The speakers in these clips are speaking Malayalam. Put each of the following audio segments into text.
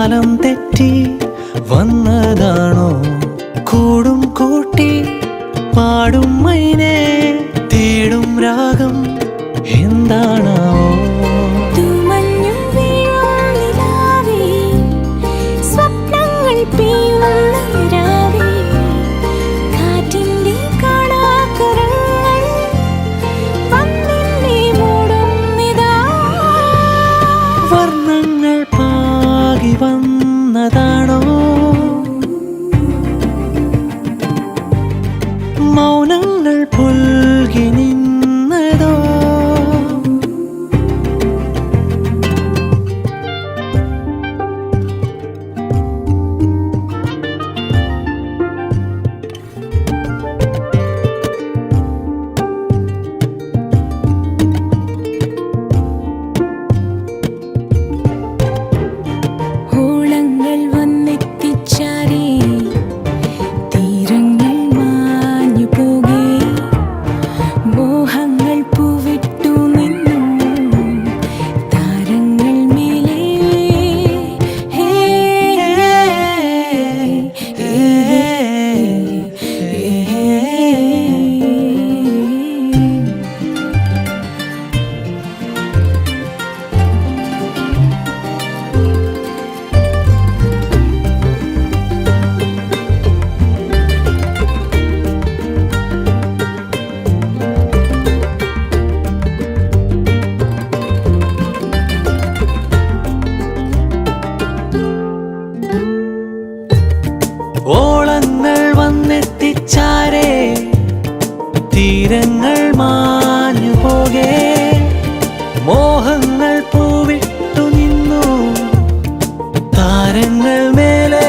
കാലം തെറ്റി വന്നതാണോ കൂടും കൂട്ടി പാടും മൈനേ തേടും രാഗം എന്താണാവോ വർണ്ണങ്ങൾ പാകി വന്നതാണോ മൗനങ്ങൾ പുൽകി നിന്നതോ ഓളങ്ങൾ വന്നെത്തിച്ചാരേ തീരങ്ങൾ മാഞ്ഞു പോകേ മോഹങ്ങൾ പൂവിട്ടു നിന്നു താരങ്ങൾ മേലെ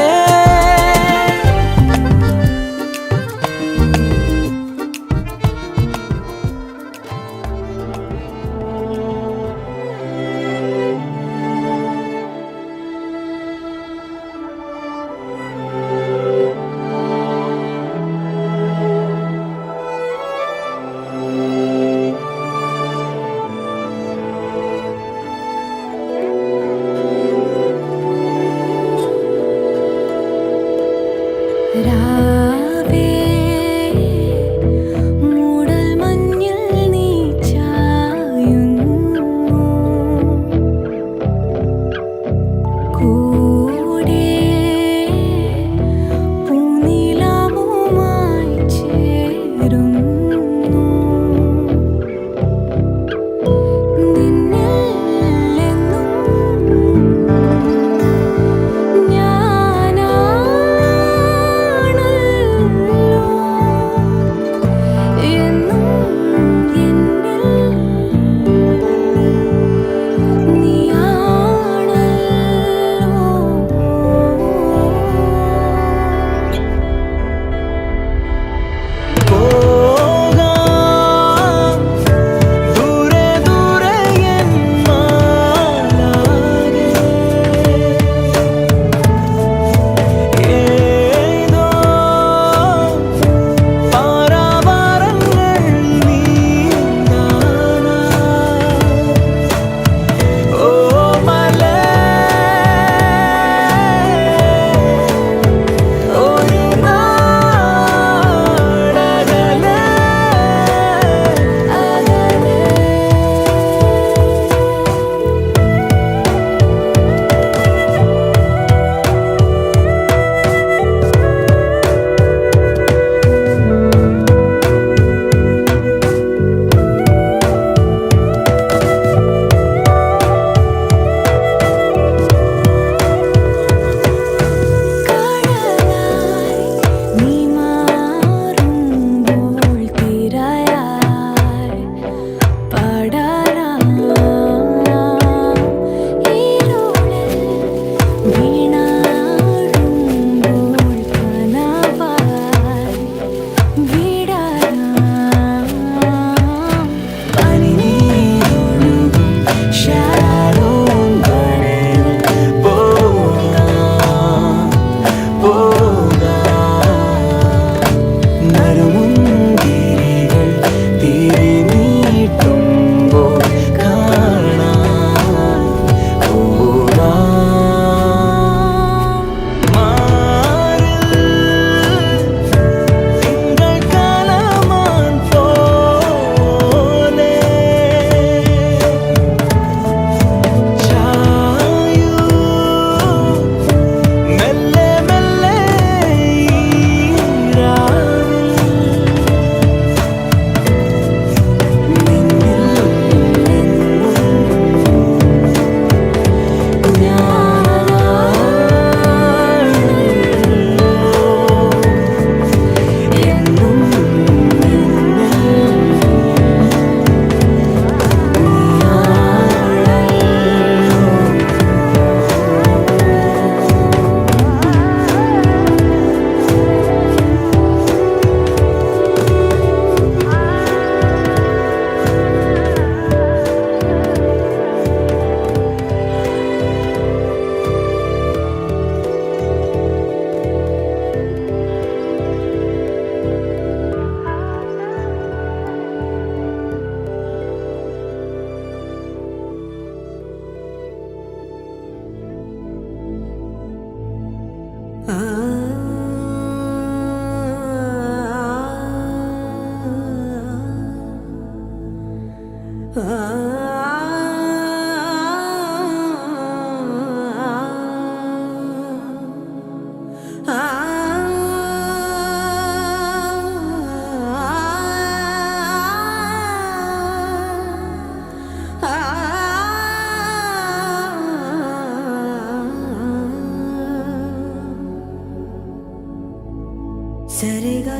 सरे ग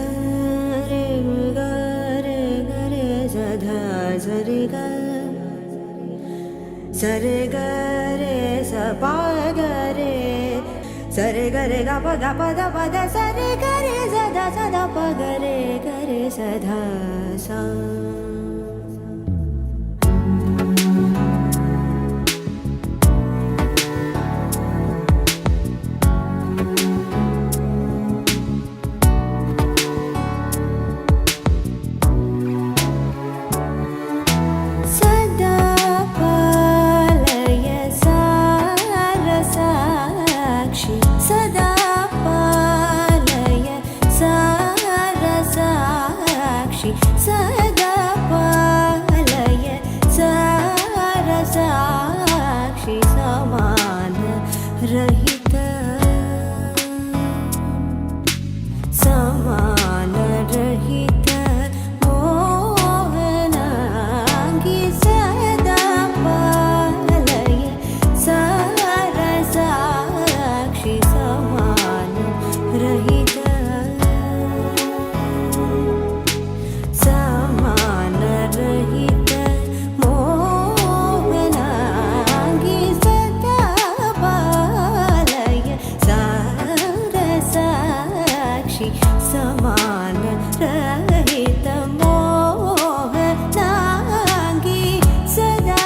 रे ग रे ग रे सधा सरे ग रे स पा ग रे सरे ग रे ग प द सरे ग रे सदा सदा प ग रे सधा सा सदा पालय सारसाक्षि समान रहित मोहनांगी सदा पालय सारसाक्षि समान रहित समान रहित मोहनांगी सदा पालया साक्षी समान रहित मोहनांगी सदा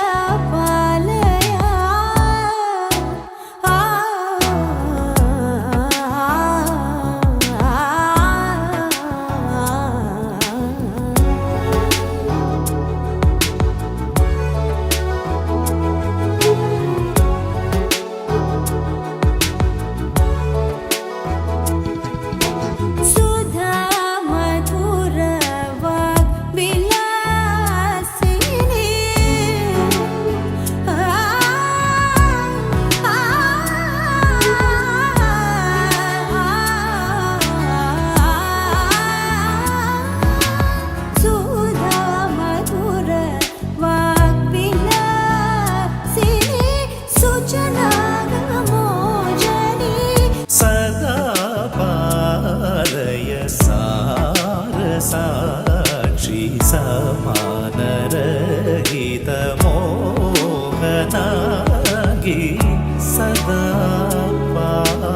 पालया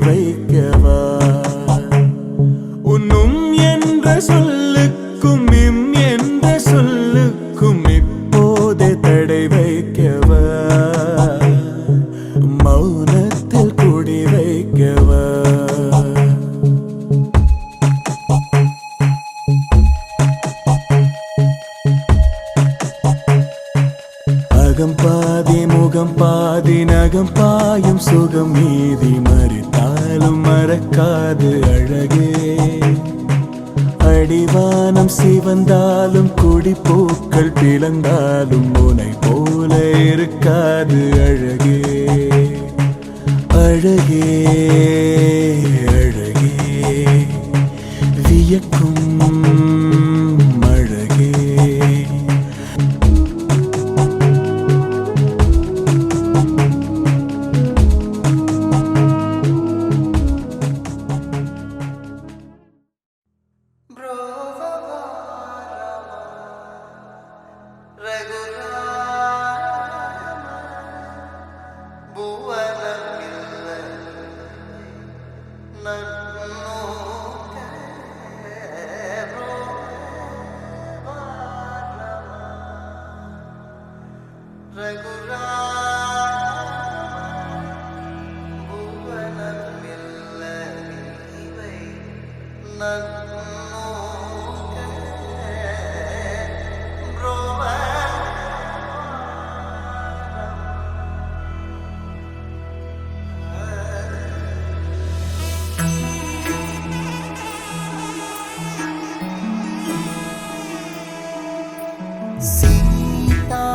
வைக்கவா உன்னும் சுகம் மீதி மறித்தாலும் மறக்காது அழகே. அடிவானம் சிவந்தாலும் குடிப்பூக்கள் பிளந்தாலும் உனை போல இருக்காது அழகே. அழகே அழகே வியக்கும் அழகே. சீதா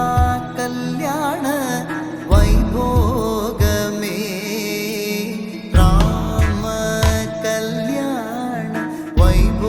கல்யாண வைபோகமே ராம கல்யாண வைபோகமே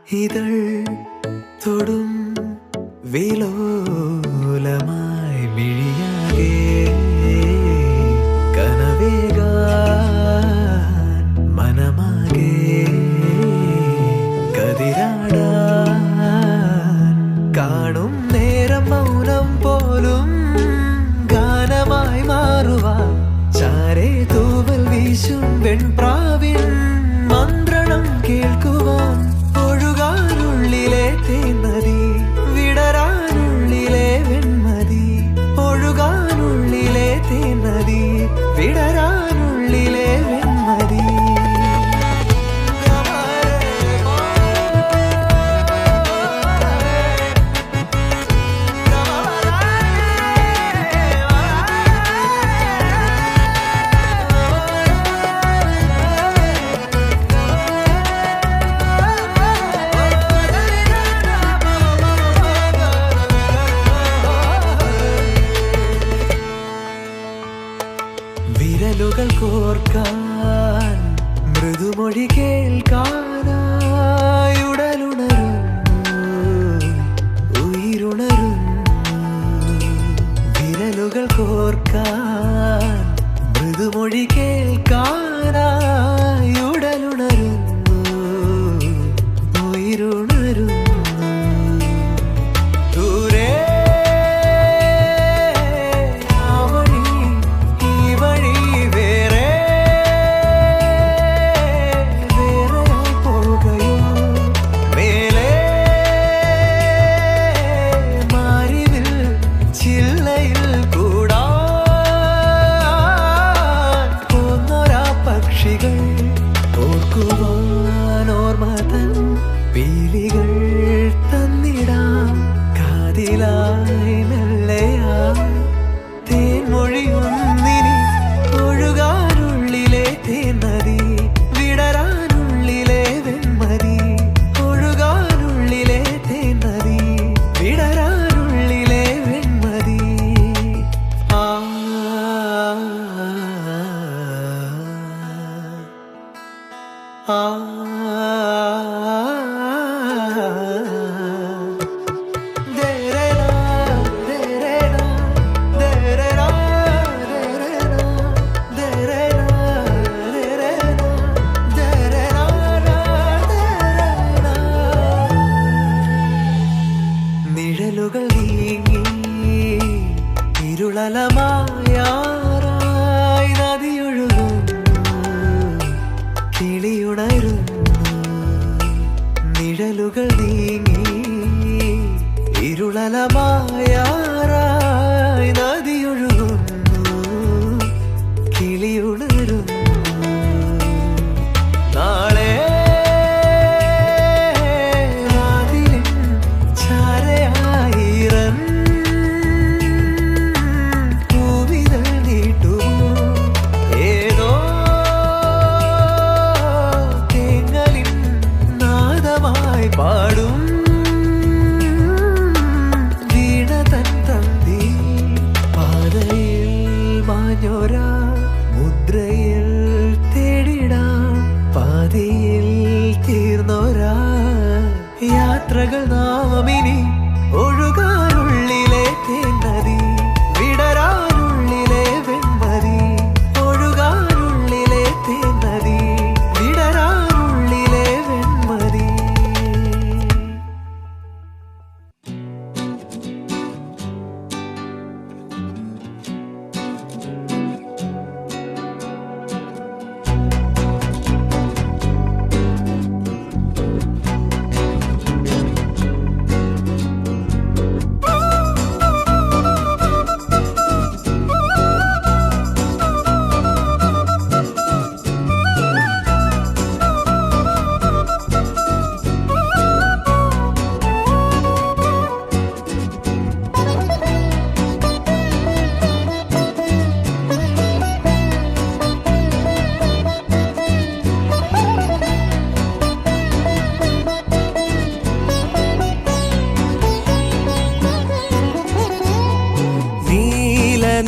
ഇതൾ തൊടും വിലോലമായി മിഴിയാകെ കനവേകാൻ മനമാകെ കതിരാടാൻ കാണും നേരം മൗനം പോലും ഗാനമായി മാറുവാൻ ചാരേ തൂവൽ വീശും വെൺപ്രാവിൻ മന്ത്രണം കേൾക്കുവാൻ ഒഴുകാനുള്ളിലെ തേന്നതി വിടരാനുള്ളിലെ വെൺമതി ഒഴുകാനുള്ളിലെ തേന്നതി വിടരാനുള്ളിലെ വെൺമതി വിരലുകൾ കോർക്കാൻ മൃദുമൊഴി കേൾക്കാനായി ഉടലുണരുന്നു ഉയിരുണരുന്നു വിരലുകൾ കോർക്കാൻ മൃദുമൊഴി കേൾക്കാനായി ഉടലുണരുന്നു ഉയിരുണരുന്നു ദൂരെ ഓർമ്മതൻ പീലികൾ തന്നിടാം കാതിലായി മെല്ലയാ തേൻമൊഴിയൊന്നിനി ഒഴുകാനുള്ളിലെ തേന്നതി വിടരാനുള്ളിലെ വെൺമതി ഒഴുകാനുള്ളിലെ തേന്നതി വിടരാനുള്ളിലെ വെൺമതി നിഴലുകൾ നീങ്ങി ഇരുളലമായാറായി നദിയൊഴുകുന്നു കിളിയുണരുന്നു നിഴലുകൾ നീങ്ങി ഇരുളലമായാറായി നദിയൊഴുകുന്നു കിളിയുണരുന്നു നാളെ വാതിലിൻ ചാരയായിരം പൂവിതൾ നീട്ടുമോ ഏതോ തേങ്ങലിൻ നാദമായി പാടും വീണ തൻ തന്തി പാതയിൽ മാഞ്ഞോരാ മുദ്രയിൽ തേടിടാം പാതിയിൽ തീർന്നോരാ യാത്രകൾ നാമിനി ഒഴുകാനുള്ളിലെ തേന്നതി വിടരാനുള്ളിലെ വെൺമതി ഒഴുകാനുള്ളിലെ തേന്നതി വിടരാനുള്ളിലെ വെൺമതി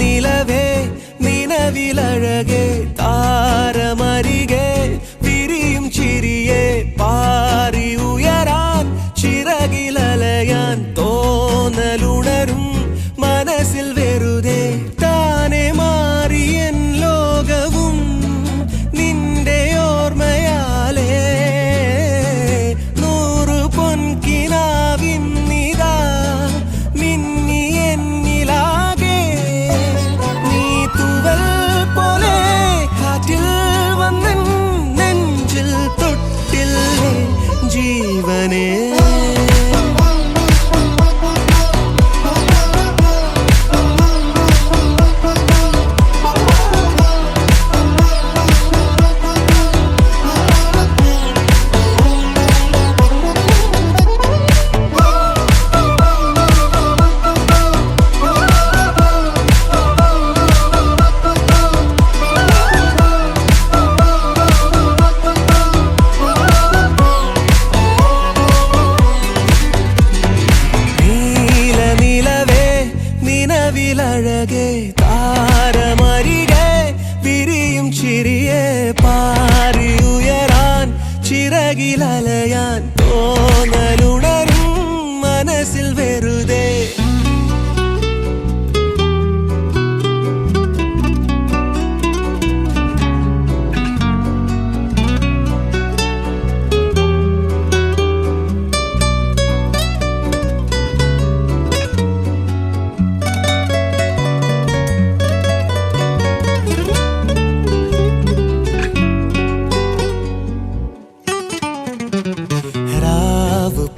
നിലവേ നിലവിലഴകെ താരമരികെ വിരിയും ചിരിയെ പാറി ഉയരാ ജീവനേ നിലവിലഴകെ താരമരികെ വിരിയും ചിരിയെ പാറി ഉയരാൻ ചിറകിലലയാൻ തോന്നലുണരും മനസ്സിൽ വെറുതെ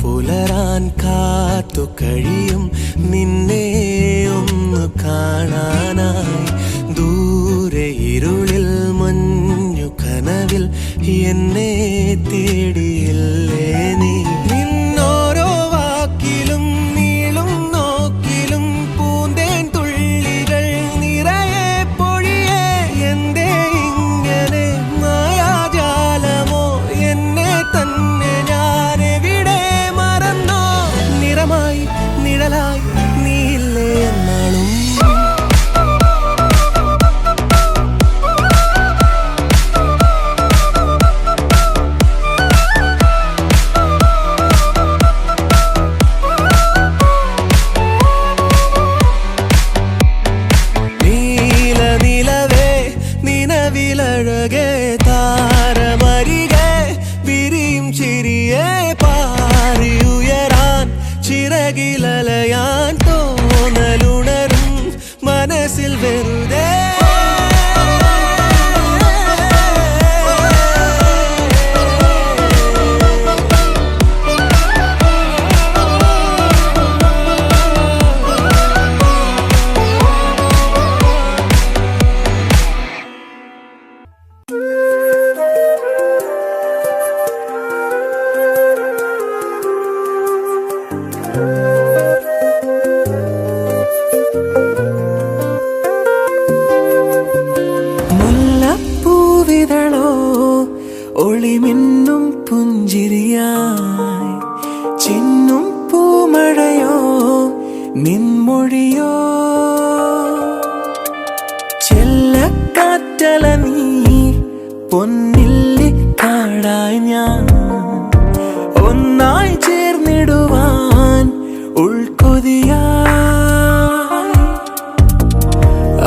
പുലരാൻ കാത്തു കഴിയും നിന്നെ ഒന്ന് കാണാനായി ദൂരെ ഇരുളിൽ മഞ്ഞു കനവിൽ എന്നെ തേടിയില്ലേ നീ നിന്നോരോ വാക്കിലും നീളും നോക്കിലും പൂന്തേൻ തുള്ളികൾ നിറയെ പൊഴിയെ എന്തേ ഇങ്ങനെ മായാജാലമോ എന്നെ തന്നെ നിഴലായി നീയില്ലേ എന്നാളും നിലവേ നിലവിലഴകെ താരമരികെ വിരിയും ചിരിയെ പാറി ഉയരാൻ ചിറകിലലയാൻ തോന്നലുണരും മനസ്സിൽ വെറുതെ മുല്ലപ്പൂവിതളോ ഒളിമിന്നും പുഞ്ചിരിയായി ചിന്നും പൂമഴയോ നിൻമൊഴിയോ ചെല്ലക്കാറ്റല നീ പൊന്നില്ലി കാടായി ഞാൻ ഒന്നായി ചേർന്നിടുവാൻ ഉൾക്കൊതിയായി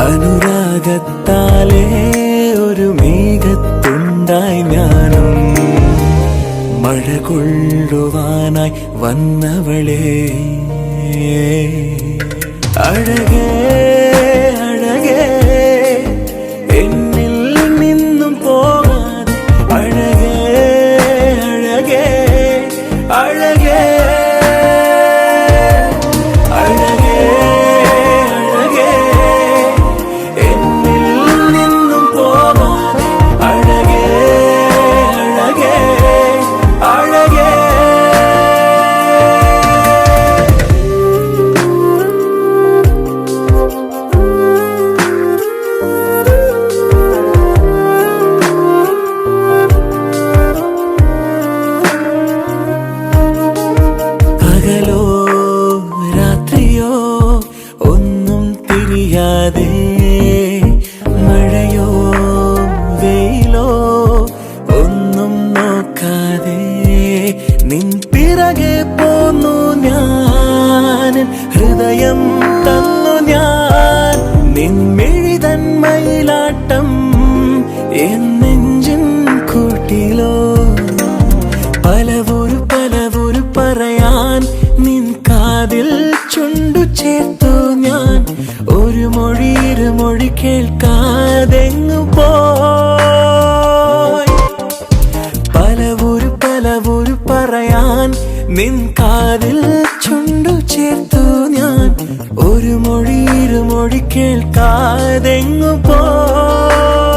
അനുരാഗത്താലേ ഒരു മേഘത്തുണ്ടായി ഞാനും മഴ കൊള്ളുവാനായി വന്നവളെ അഴകേ അഴകേ എന്നിൽ നിന്നും പോകാതെ അഴകേ അഴകേ അഴകേ അഴകേ അഴകേ എന്നിൽ നിന്നും പോകാതെ അഴകേ അഴകേ അഴകേ പകലോ രാത്രിയോ ഒന്നും തിരിയാതെ മഴയോ വെയിലോ ഒന്നും നോക്കാതെ നിൻ പിറകെ പോന്നു ഞാൻ ഹൃദയം തന്നു ഞാൻ നിൻമിഴിതൻ മയിലാട്ടം എന്നെഞ്ചിൻ കൂട്ടിലോ പലവൊരു പറയാൻ നിൻ കാതിൽ ചുണ്ടു ചേർത്തു ഞാൻ ഒരു മൊഴി ഇരുമൊഴി കേൾക്കാതെങ്ങു പോയി പലവൊരു പറയാൻ നിൻ കാതിൽ ചുണ്ടു ചേർത്തു ഞാൻ ഒരു മൊഴി ഇരുമൊഴി കേൾക്കാതെങ്ങു പോയി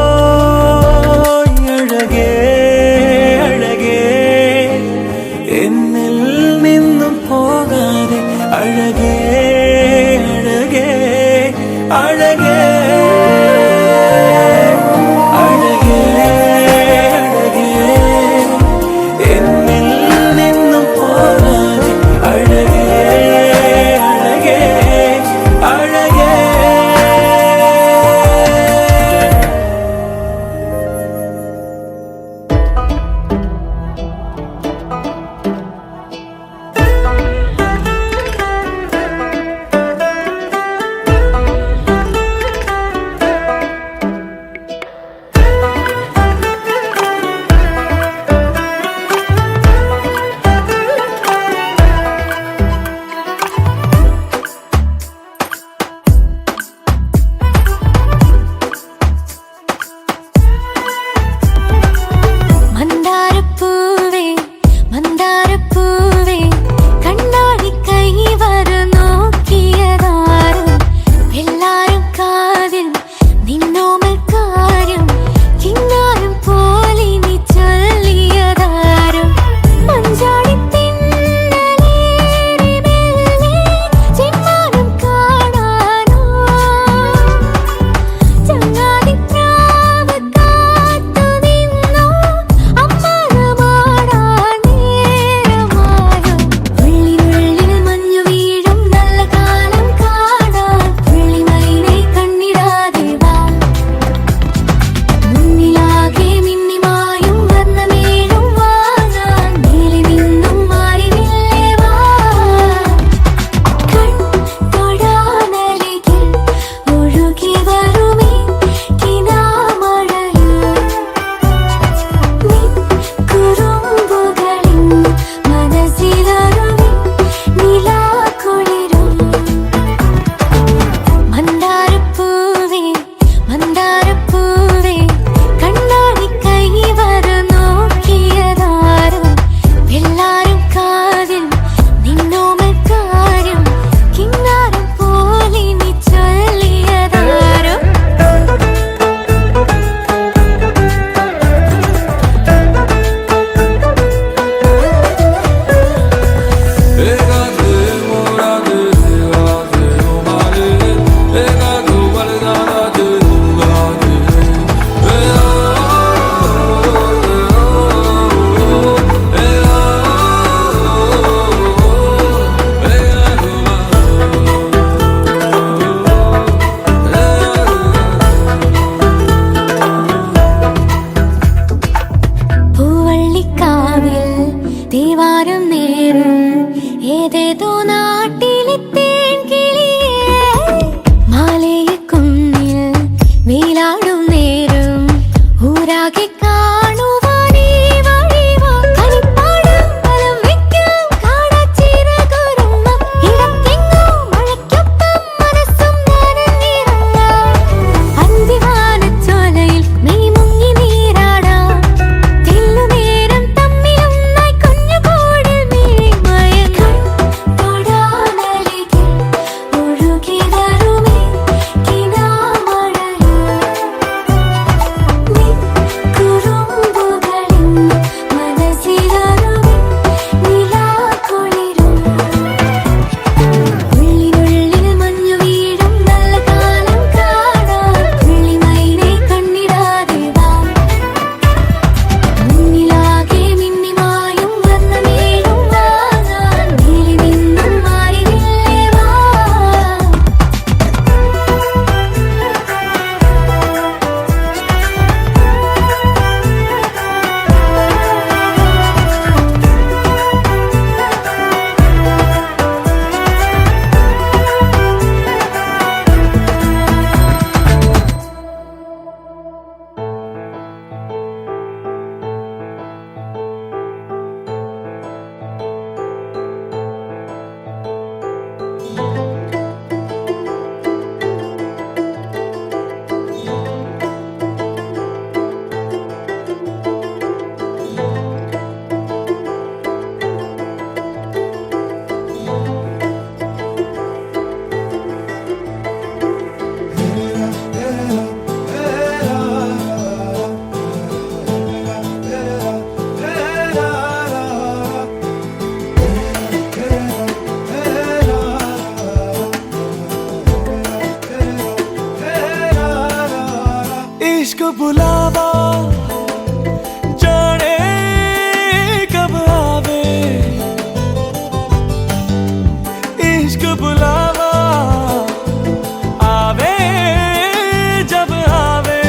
അഴകേ അഴകേ എന്നിൽ നിന്നും പോകാതെ അഴകേ അഴകേ അഴകേ അഴകേ അഴകേ എന്നിൽ നിന്നും പോകാതെ അഴകേ അഴകേ അഴകേ മന്ദാരപ്പൂവേ മന്ദാരപ്പൂവേ കണ്ണാടി കൈവര നോക്കിയതാരും എല്ലാരും കാതിൽ നിന്നോമൽ കാര്യം കിന്നാരം പോലെ നീ ചൊല്ലിയതാരും മഞ്ചാടി തിന്നലേറി മെല്ലെ ചെമ്മാനം കാണാനോ ചങ്ങാതി പ്രാവ് കാത്തു നിന്നോ അമ്മാനമാടാൻ നേരമായോ ഉള്ളിനുള്ളിൽ മഞ്ഞു വീഴും നല്ല കാലം കാണാൻ വെള്ളിമൈനെ കണ്ണിടാതെ വാ മുന്നിലാകെ മിന്നിമായും വർണ്ണമേഴും വാങ്ങാൻ മേലെ നിന്നും മാറിനില്ലേ വാ തൊടാനരികിൽ ഒഴുകി വരുമീ കിനാമഴയിൽ നിൻ കുറുമ്പുകളിൻ മനസ്സിലൊരുമി നിലാക്കുളിരും മന്ദാരപ്പൂവേ മന്ദാരപ്പൂവേ കണ്ണാടി കൈവര നോക്കിയതാരും എല്ലാരും കാതിൽ നിന്നോമൽ കാര്യം കിന്നാരം പോലെ നീ ചൊല്ലിയതാരും പൂവള്ളിക്കാവിൽ ദേവാരം നേരും ഏതേതോ നാട്ടിലെ തേൻകിളിയേ മാലയക്കുന്നിൽ വേലാടും നേരം ഊരാകെ കാണുവാനേ വഴിവാ കളിപ്പാടും വലം വെക്കും കാടച്ചിറകുരുമ്മം ഇടത്തെങ്ങും മഴയ്ക്കൊപ്പം മനസ്സും നനഞ്ഞിറങ്ങാം അന്തിവാനച്ചോലയിൽ മെയ് മുങ്ങി നീരാടാം തെല്ലുനേരം തമ്മിലൊന്നായി കുഞ്ഞുകൂടിൽ മയങ്ങും बुलावा जाने कब आवे, इश्क बुलावा आवे जब आवे।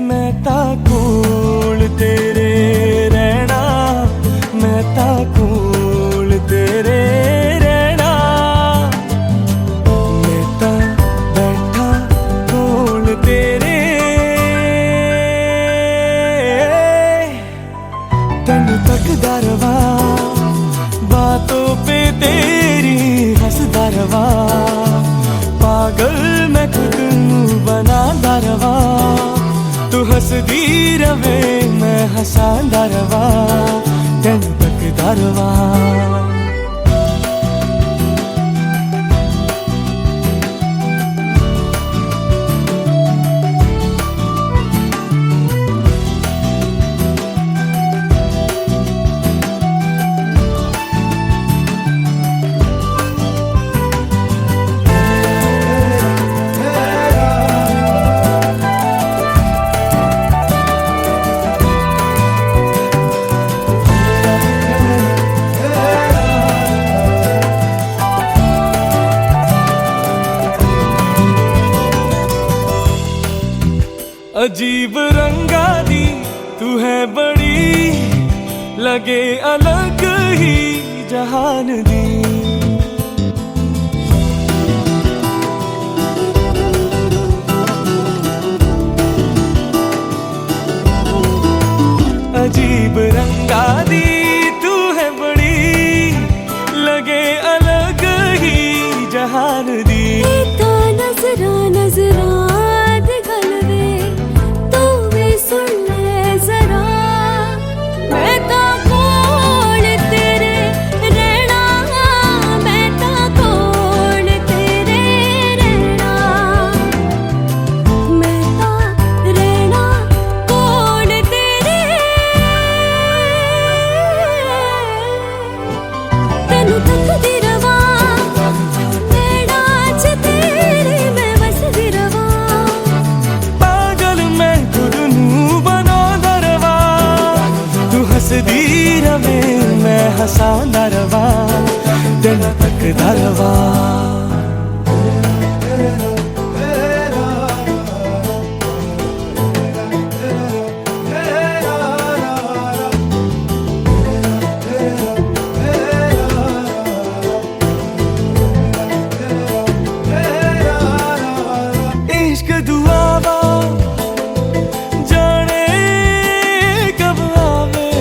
मैं ता कोल तेरे रहना, मैं ता कोल तेरे रहना, मैं ता बैठा कोल तेरे। तेन तकदा रवा बातों पे तेरी हंसदा रवा, पागल मैं खुद नू बनांदा रवा। तू हंसदी रवे मैं हंसांदा रवा, तेन तकदा रवा। अजीब रंगा दी तू है बड़ी, लगे अलग ही जहान दी। अजीब रंगा दी तू है बड़ी, लगे अलग ही जहान दी। तो नजरा नजरा दिखलवे तू भी सुन ले जरा, मैं तो कोल तेरे रहना, मैं तो कोल तेरे रहना, मैं तो रहना कोल तेरे। तेनू तकदी रवा नैना च तेरे मैं वसदी रवा, पागल मैं खुद नू बनांदा रवा। तू हंसदी रवे मैं हंसांदा रवा, दिल तकदा रवा। इश्क दुआवा जाने कब आवे,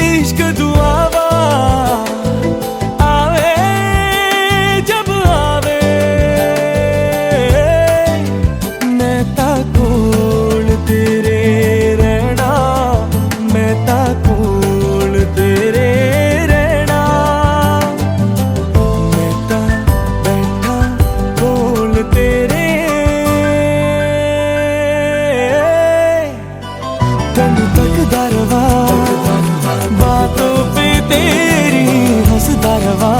इश्क दुआवा आवे जब आवे। मैं ता कोल तेरे रहना, मैं ता कोल तेरे रहना, मैं ता बैठा कोल तेरे। तेन तकदा रवा बातों पे तेरी हंसदा रवा,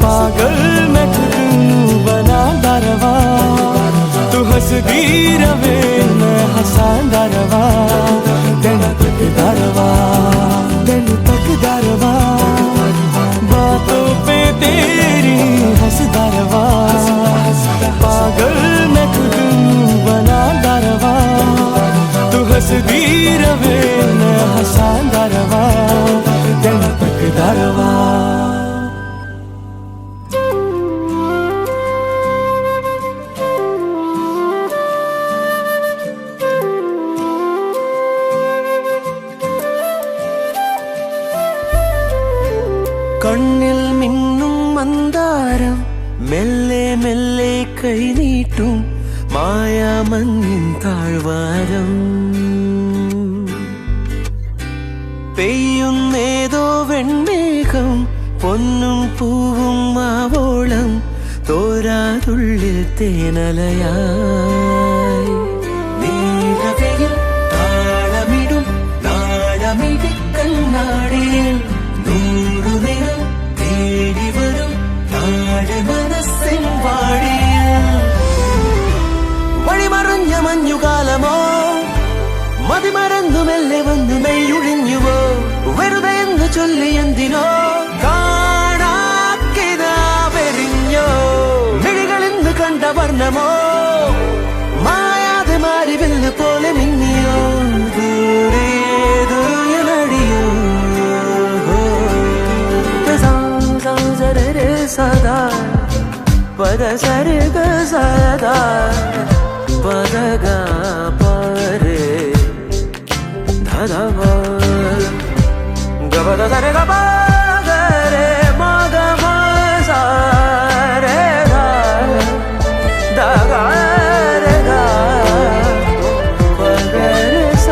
पागल मैं खुद नू बनांदा रवा। तू हंसदी रवे मैं हंसांदा रवा, तेन तकदा रवा, तेन तकदा रवा बातों पे तेरी हंसदा रवा, पागल मैं खुद नू बनांदा रवा। तू हंसदी रवे मैं हंसांदा रवा, तेन तकदा रवा। കണ്ണിൽ മിന്നും മന്ദാരം മെല്ലെ മെല്ലെ കൈനീട്ടും മായാമഞ്ഞിൻ താഴ്വാരം. പെയ്യുന്നേതോ വെൺമേഘം പൊന്നും പൂവും മാവോളം തോരാതുള്ളിൽ തേനലയായി. നീലവയിൽ താളമിടും നാളമിടി കണ്ണാടിയിൽ നൂറുനിറം തേടി വരും നാട് മനസ്സിൻ മതിമറന്നു മെല്ലെ വന്നു മെയ്യൊഴിഞ്ഞുവോ വെറുതെ എന്ന് ചൊല്ലി എന്തിനോ കാണാക്കിനാവെറിഞ്ഞോ മിഴികളിന്ന് കണ്ട വർണ്ണമോ മായാതെ മാറിവില്ല് പോലെ മിന്നിയോ ദൂരേതൊരുയലടിയോ സദാ പദ സരുഗ സദാ പദഗ പരേ ധദ ഗപദ സരഗ പദരേ മഗ മസരേ ദഗ രഗ പദരേ സ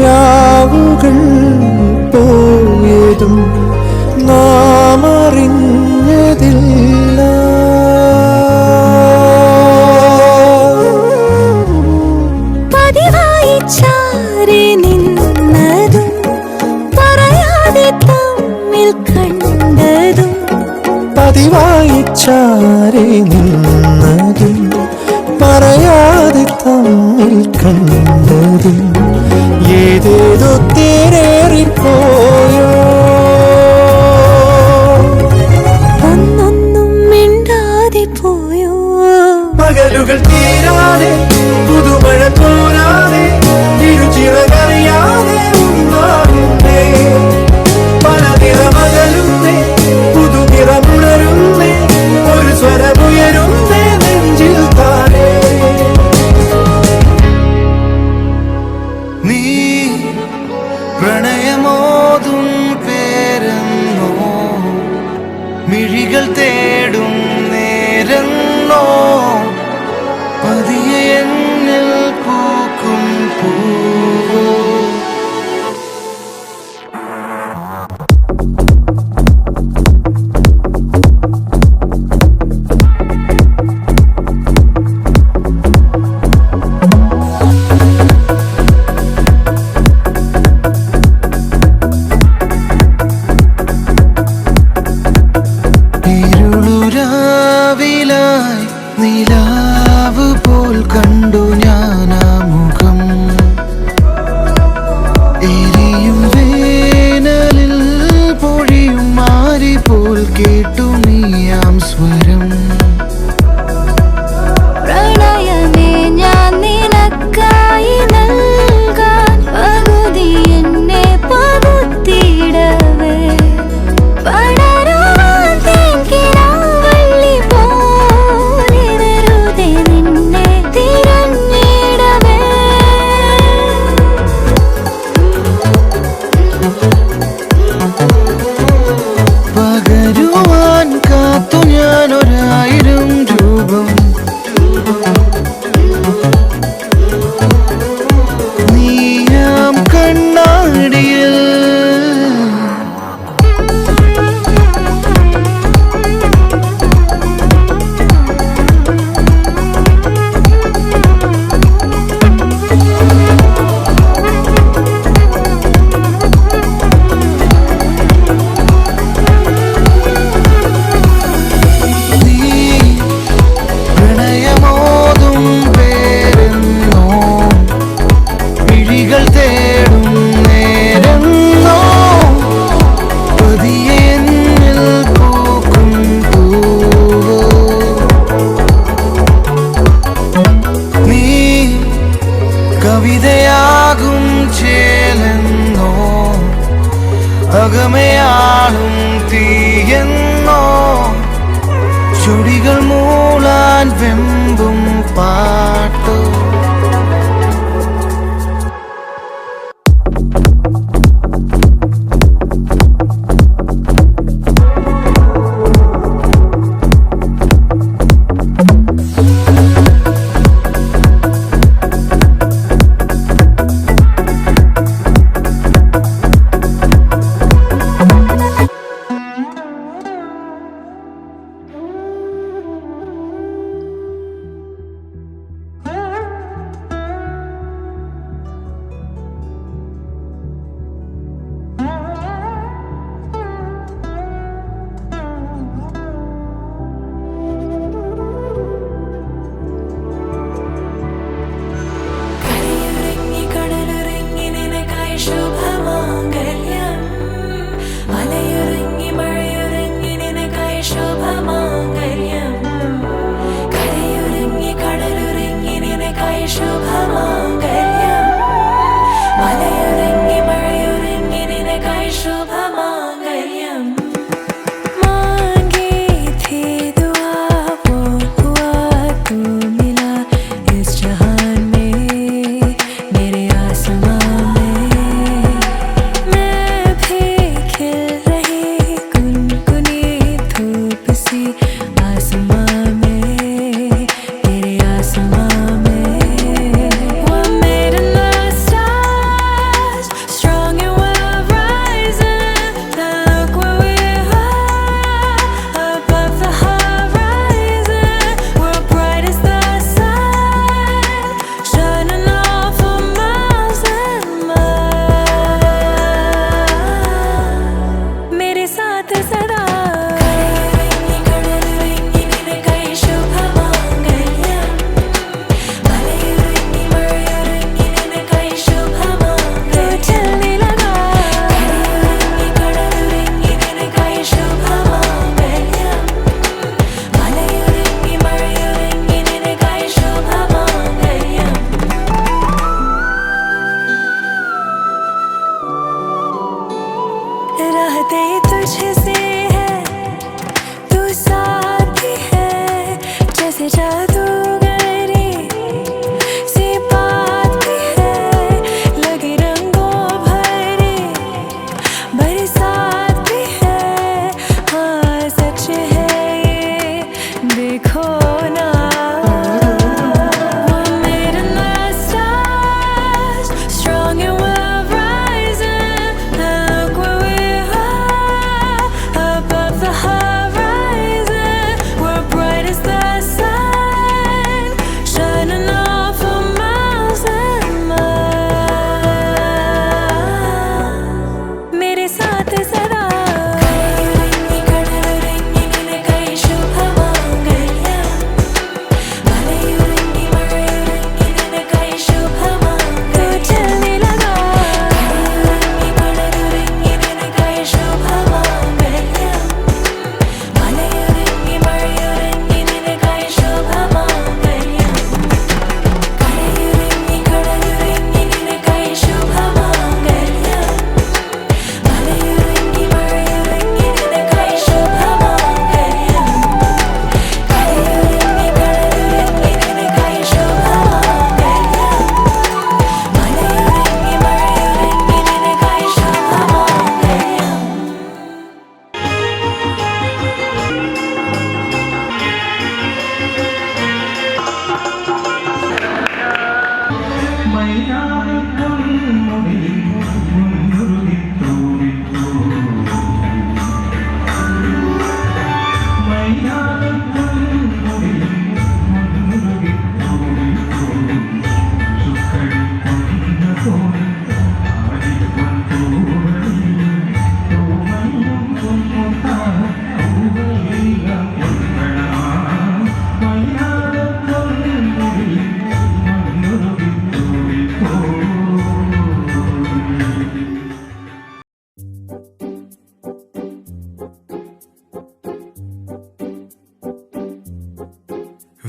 രാവുകൾ പോയതും നാം അറിഞ്ഞതില്ല. പതിവായി ചാരി നിന്നതും പറയാതെ തമ്മിൽ കണ്ടതും പതിവായി ചാരി നിന്നതും പറയാതെ തമ്മിൽ കണ്ണിൽ കണ്ടതും ഏതേതോ തേരേറിപ്പോയോ. ഒന്നൊന്നും മിണ്ടാതെ പോയോ. പകലുകൾ തീരാതെ പുതുമഴ തോരാതെ ഇരുചിറകറിയാതെ ഉണ്ടാകുന്നേ. പല നിറമകലുന്നേ പുതുനിറമുണരുന്നേ. ഒരു സ്വരമുയരുന്നേ നെഞ്ചിൽ താനേ. നീ പ്രണയമോതും പേരെന്നോ മിഴികൾ തേടും നേരെന്നോ പതിയെ എന്നിൽ പൂക്കും പൂവോ. ഇരുളുരാവിലായി നിലാവ് പോൽ കണ്ടു ഞാനാ മുഖം. എരിയും വേനലിൽ പൊഴിയും മാരി പോൽ കേട്ടു നീയാം സ്വരം. പ്രണയമേ ഞാൻ നിനക്കായി നൽകാൻ പകുതി എന്നെ പകുത്തിയിടവേ. പടരുവാൻ തേൻകിനാവള്ളി പോലെ വെറുതെ നിന്നെ തിരഞ്ഞിടവേ. പകരുവാൻ കാത്തു ഞാനൊരായിരം രൂപം. നീയാം കണ്ണാടിയിൽ നീ പ്രണയമോതും പേരെന്നോ മിഴികൾ തേടും നേരെന്നോ പതിയെ എന്നിൽ പൂക്കും പൂവോ. നീ കവിതയാകും ചേലെന്നോ അകമയാളും തീയെന്നോ ചുടികൾ മൂളാൻ വെമ്പും പാട്ടോ. आसमां में तेरे आसमां में वो मैं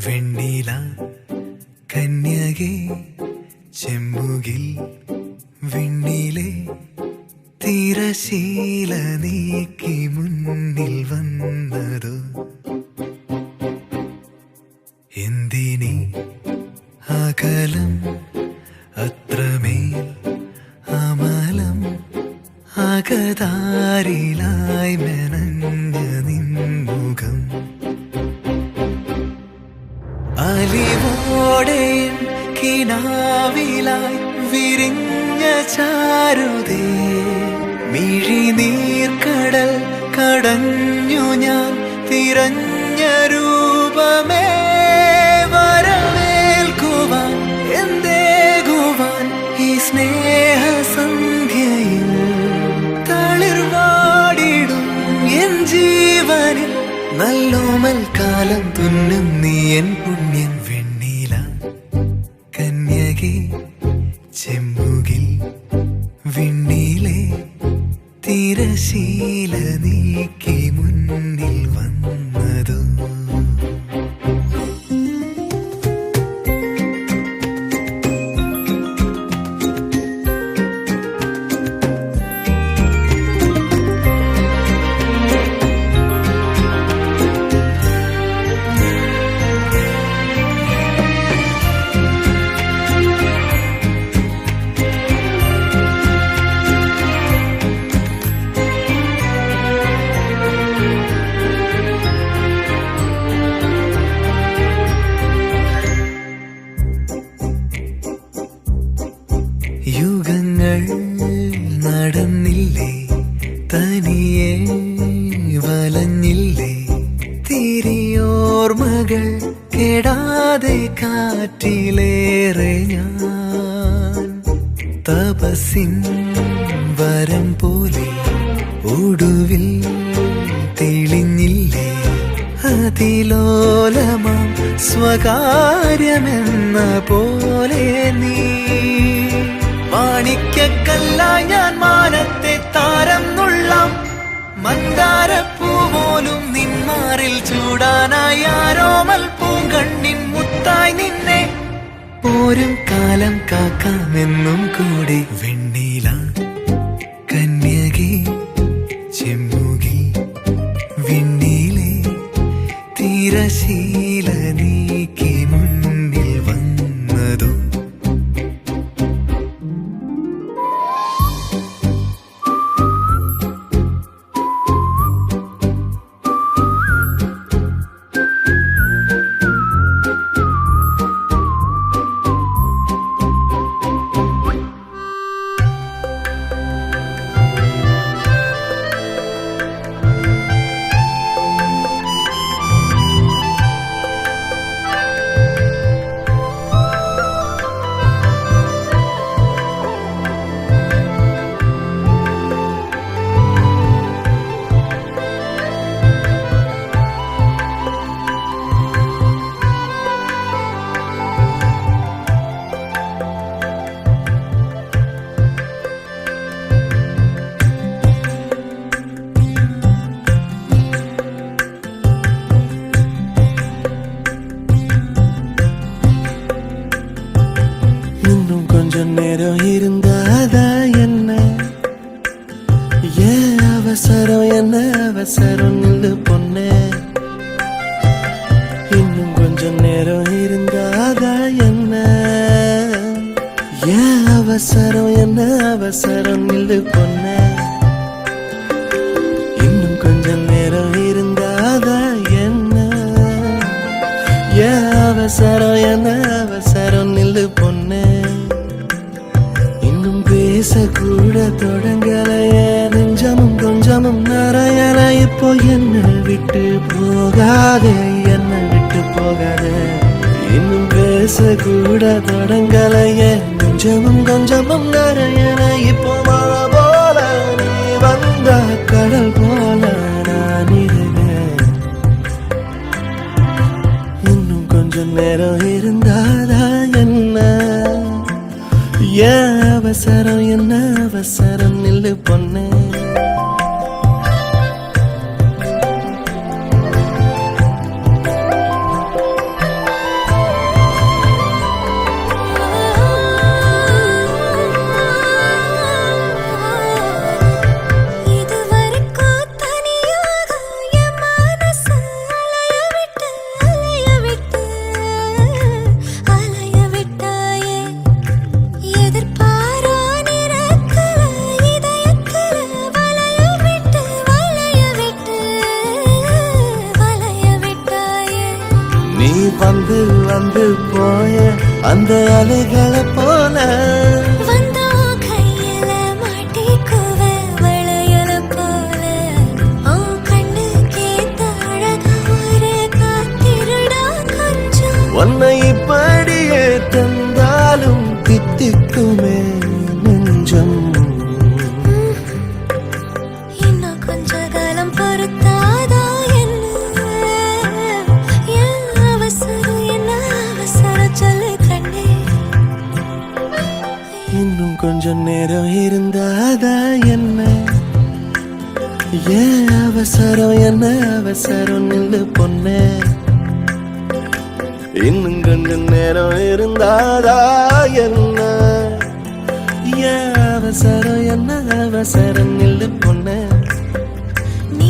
വെണ്ണില കന്യകെ ചെമ്മുകിൽ വിണ്ണിലെ തിരശീല നീക്കി മുന്നിൽ വന്നതോ എന്തിനി അകലം അത്രമേൽ അമലം അകതാരിലായി മെനഞ്ഞ നിൻമുഖം അലിവോടെ കിനാവിലായി വിരിഞ്ഞ ചാരുതേ മിഴിനീർക്കടൽ കടഞ്ഞു ഞാൻ തിരഞ്ഞ രൂപമേ വരവേൽക്കുവാൻ എന്തേകുവാൻ ഈ സ്നേഹസന്ധ്യയിൽ തളിർവാടിടും എൻ ജീവനിൽ നല്ലോമൽ കാലം തുന്നും നീ എൻ പുണ്യം വെണ്ണില കന്യകെ ചെമ്മുകിൽ വിണ്ണിലെ തിരശീല നീക്കി മുന്നിൽ വന്നതോ യുഗങ്ങൾ നടന്നില്ലേ തനിയെ വലഞ്ഞില്ലേ തിരിയോർമകൾ കെടാതെ കാറ്റിലേറെ ഞാൻ തപസ്സിൻ വരം പോലെ ഒടുവിൽ തെളിഞ്ഞില്ലേ അതിലോലമാം സ്വകാര്യമെന്ന പോലെ നീ മാണിക്യക്കല്ലായി ഞാൻ മാനത്തെ താരം നുള്ളാം മന്ദാരപ്പൂ പോലും നിന്മാറിൽ ചൂടാനായി ആരോമൽ പൂങ്കണ്ണിൻ മുത്തായി നിന്നെ പോരും കാലം കാക്കാമെന്നും കൂടി വെണ്ണില കന്യകെ ചെമ്മുകിൽ വിണ്ണിലെ തിരശീല നീക്കി മുന്നിൽ വന്നതോ நேரம் இருந்தாதா என்ன ஏன் அவசரம் என்ன அவசரம் நில்லு பொண்ணே இன்னும் கொஞ்சம் நேரம் இருந்தாதா என்ன ஏன் அவசரம் என்ன அவசரம் நில்லு பொண்ணே இன்னும் கொஞ்சம் நேரம் இருந்தாதா என்ன ஏன் அவசரம் என்ன அவசரம் நில்லு பொண்ணே இன்னும் பேசக்கூட தொடங்கலையே நெஞ்சமும் கொஞ்சமும் நிறையல இப்போ என்ன விட்டு போகாதே என்னை விட்டு போகாதே இன்னும் பேசக்கூட தொடங்கலையே நெஞ்சமும் கொஞ்சமும் நிறையல இப்போ மழை போல நீ வந்த கடல் போல நான் இருந்தேன் இன்னும் கொஞ்சம் நேரம் இருந்தாதா என்ன ஏன் அவசரம் என்ன அவசரம் நில்லு பொண்ணே இதுவரைக்கும் தனியாக என் மனசு அலைய விட்டாயே எதிர்பாரா நிறக்கல இதயக்கல வளைய விட்டாயே நீ வந்து வந்து போய அந்த அலைகளை போல வந்தா கையில மாட்டிக்குவ வளையல போல உன் கண்ணு கேத்த அழகா ஒரு காத்திருடா கொஞ்சம் உன்னை இப்படியே தந்தாலும் தித்திக்குமே நெஞ்சம் இன்னும் கொஞ்ச காலம் பொறுத்தாதா என்ன என்ன அவசரம் சொல்லு கண்ணே இன்னும் கொஞ்சம் நேரம் இருந்தாதா என்ன ஏன் அவசரம் என்ன அவசரம் நில்லு பொண்ணே இன்னும் கொஞ்சம் நேரம் இருந்தாதா என்ன ஏன் அவசரம் என்ன அவசரம் நில்லு பொண்ணே நீ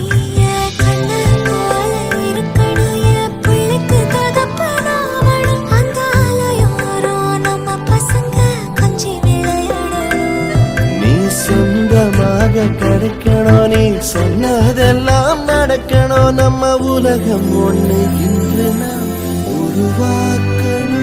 என் கண்ணு போல இருக்கணும் என் பிள்ளைக்கு தகப்பனாவணும் அந்த அலையோரம் நம்ம பசங்க கொஞ்சி விளையாடணும் நீ சொந்தமாக கிடைக்கணும் நீ சொன்னதெல்லாம் நடக்கணும் நம்ம உலகம் ஒண்ணு இன்று நாம் உருவாக்கணும்